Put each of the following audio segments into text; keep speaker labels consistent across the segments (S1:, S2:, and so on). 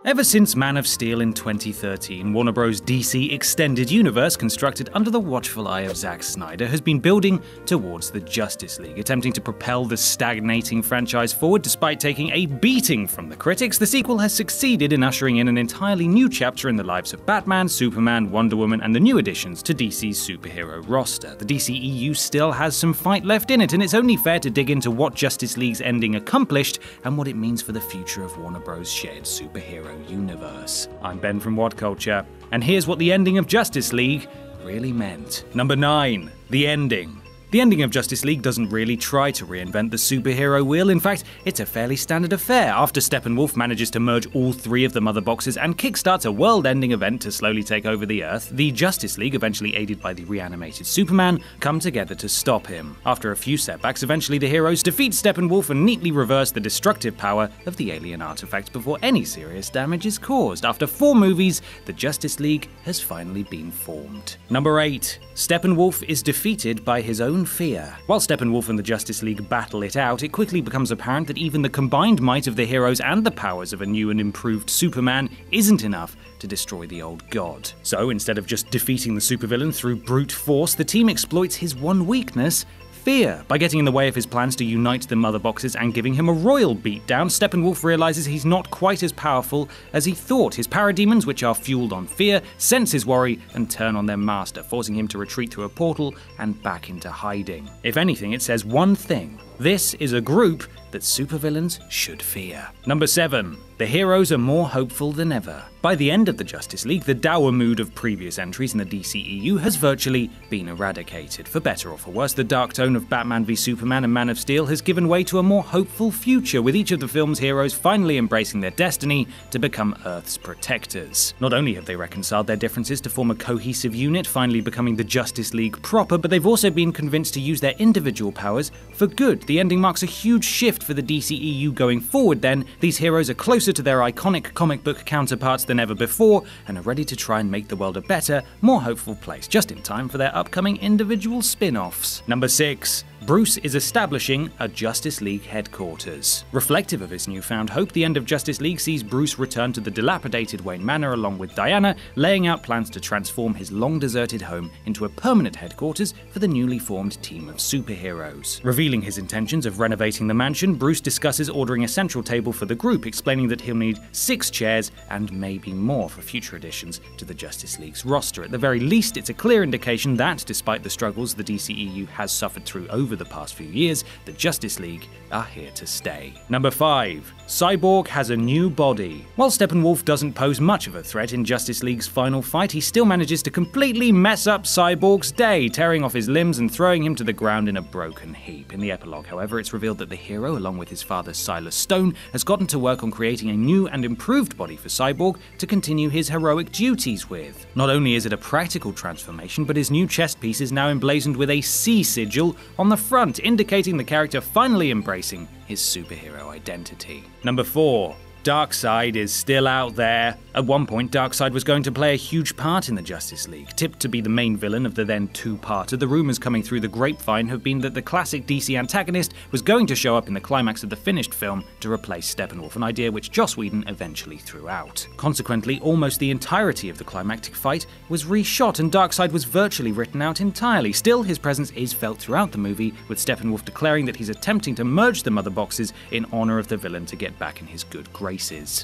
S1: Ever since Man of Steel in 2013, Warner Bros. DC Extended Universe, constructed under the watchful eye of Zack Snyder, has been building towards the Justice League, attempting to propel the stagnating franchise forward despite taking a beating from the critics. The sequel has succeeded in ushering in an entirely new chapter in the lives of Batman, Superman, Wonder Woman, and the new additions to DC's superhero roster. The DCEU still has some fight left in it, and it's only fair to dig into what Justice League's ending accomplished and what it means for the future of Warner Bros. Shared superhero universe. I'm Ben from Whatculture, and here's what the ending of Justice League really meant. Number 9. The ending. The ending of Justice League doesn't really try to reinvent the superhero wheel. In fact, it's a fairly standard affair. After Steppenwolf manages to merge all 3 of the mother boxes and kickstarts a world-ending event to slowly take over the Earth, the Justice League, eventually aided by the reanimated Superman, come together to stop him. After a few setbacks, eventually the heroes defeat Steppenwolf and neatly reverse the destructive power of the alien artifact before any serious damage is caused. After 4 movies, the Justice League has finally been formed. Number 8. Steppenwolf is defeated by his own fear. While Steppenwolf and the Justice League battle it out, it quickly becomes apparent that even the combined might of the heroes and the powers of a new and improved Superman isn't enough to destroy the old god. So instead of just defeating the supervillain through brute force, the team exploits his one weakness, fear. By getting in the way of his plans to unite the mother boxes and giving him a royal beatdown, Steppenwolf realizes he's not quite as powerful as he thought. His parademons, which are fueled on fear, sense his worry and turn on their master, forcing him to retreat through a portal and back into hiding. If anything, it says one thing: this is a group that supervillains should fear. Number 7. The heroes are more hopeful than ever. By the end of the Justice League, the dour mood of previous entries in the DCEU has virtually been eradicated. For better or for worse, the dark tone of Batman v Superman and Man of Steel has given way to a more hopeful future, with each of the film's heroes finally embracing their destiny to become Earth's protectors. Not only have they reconciled their differences to form a cohesive unit, finally becoming the Justice League proper, but they've also been convinced to use their individual powers for good. The ending marks a huge shift for the DCEU going forward then. These heroes are closer to their iconic comic book counterparts than ever before, and are ready to try and make the world a better, more hopeful place, just in time for their upcoming individual spin-offs. Number 6. Bruce is establishing a Justice League headquarters. Reflective of his newfound hope, the end of Justice League sees Bruce return to the dilapidated Wayne Manor along with Diana, laying out plans to transform his long-deserted home into a permanent headquarters for the newly formed team of superheroes. Revealing his intentions of renovating the mansion, Bruce discusses ordering a central table for the group, explaining that he'll need 6 chairs and maybe more for future additions to the Justice League's roster. At the very least, it's a clear indication that, despite the struggles the DCEU has suffered through over the past few years, the Justice League are here to stay. Number 5. Cyborg has a new body. While Steppenwolf doesn't pose much of a threat in Justice League's final fight, he still manages to completely mess up Cyborg's day, tearing off his limbs and throwing him to the ground in a broken heap. In the epilogue, however, it's revealed that the hero, along with his father Silas Stone, has gotten to work on creating a new and improved body for Cyborg to continue his heroic duties with. Not only is it a practical transformation, but his new chest piece is now emblazoned with a C sigil on the front, indicating the character finally embracing his superhero identity. Number 4. Darkseid is still out there. At one point, Darkseid was going to play a huge part in the Justice League. Tipped to be the main villain of the then 2-parter, the rumors coming through the grapevine have been that the classic DC antagonist was going to show up in the climax of the finished film to replace Steppenwolf, an idea which Joss Whedon eventually threw out. Consequently, almost the entirety of the climactic fight was reshot, and Darkseid was virtually written out entirely. Still, his presence is felt throughout the movie, with Steppenwolf declaring that he's attempting to merge the mother boxes in honor of the villain to get back in his good graces.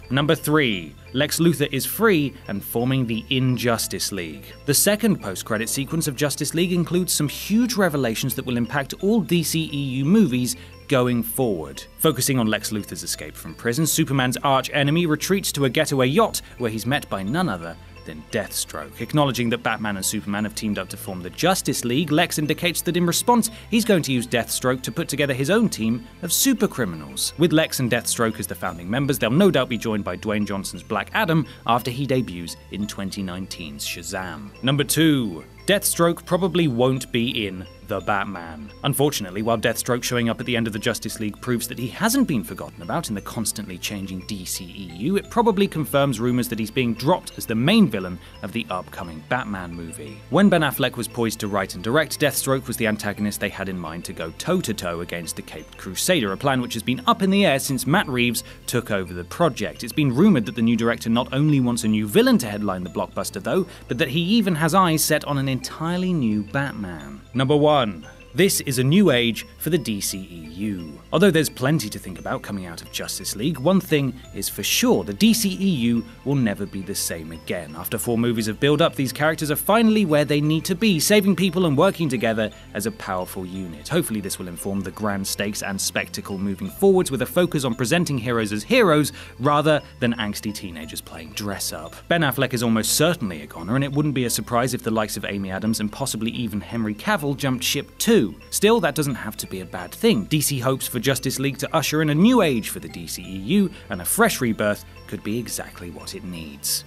S1: Number 3. Lex Luthor is free and forming the Injustice League. The second post-credit sequence of Justice League includes some huge revelations that will impact all DCEU movies going forward. Focusing on Lex Luthor's escape from prison, Superman's arch-enemy retreats to a getaway yacht where he's met by none other than Deathstroke. Acknowledging that Batman and Superman have teamed up to form the Justice League, Lex indicates that in response, he's going to use Deathstroke to put together his own team of supercriminals. With Lex and Deathstroke as the founding members, they'll no doubt be joined by Dwayne Johnson's Black Adam after he debuts in 2019's Shazam. Number 2. Deathstroke probably won't be in The Batman. Unfortunately, while Deathstroke showing up at the end of the Justice League proves that he hasn't been forgotten about in the constantly changing DCEU, it probably confirms rumours that he's being dropped as the main villain of the upcoming Batman movie. When Ben Affleck was poised to write and direct, Deathstroke was the antagonist they had in mind to go toe-to-toe against the Caped Crusader, a plan which has been up in the air since Matt Reeves took over the project. It's been rumoured that the new director not only wants a new villain to headline the blockbuster though, but that he even has eyes set on an entirely new Batman. Number 1. This is a new age for the DCEU. Although there's plenty to think about coming out of Justice League, one thing is for sure, the DCEU will never be the same again. After 4 movies of build-up, these characters are finally where they need to be, saving people and working together as a powerful unit. Hopefully this will inform the grand stakes and spectacle moving forwards, with a focus on presenting heroes as heroes rather than angsty teenagers playing dress-up. Ben Affleck is almost certainly a goner, and it wouldn't be a surprise if the likes of Amy Adams and possibly even Henry Cavill jumped ship too. Still, that doesn't have to be a bad thing. DC hopes for Justice League to usher in a new age for the DCEU, and a fresh rebirth could be exactly what it needs.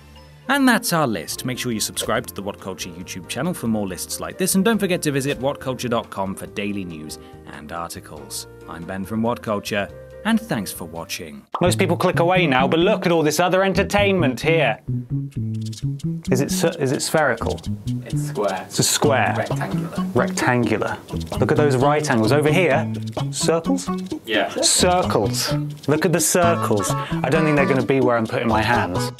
S1: And that's our list. Make sure you subscribe to the Whatculture YouTube channel for more lists like this, and don't forget to visit whatculture.com for daily news and articles. I'm Ben from Whatculture, and thanks for watching. Most people click away now, but look at all this other entertainment here. Is it spherical?
S2: It's square.
S1: It's a square.
S2: Rectangular.
S1: Rectangular. Look at those right angles. Over here, circles?
S2: Yeah.
S1: Circles. Look at the circles. I don't think they're going to be where I'm putting my hands.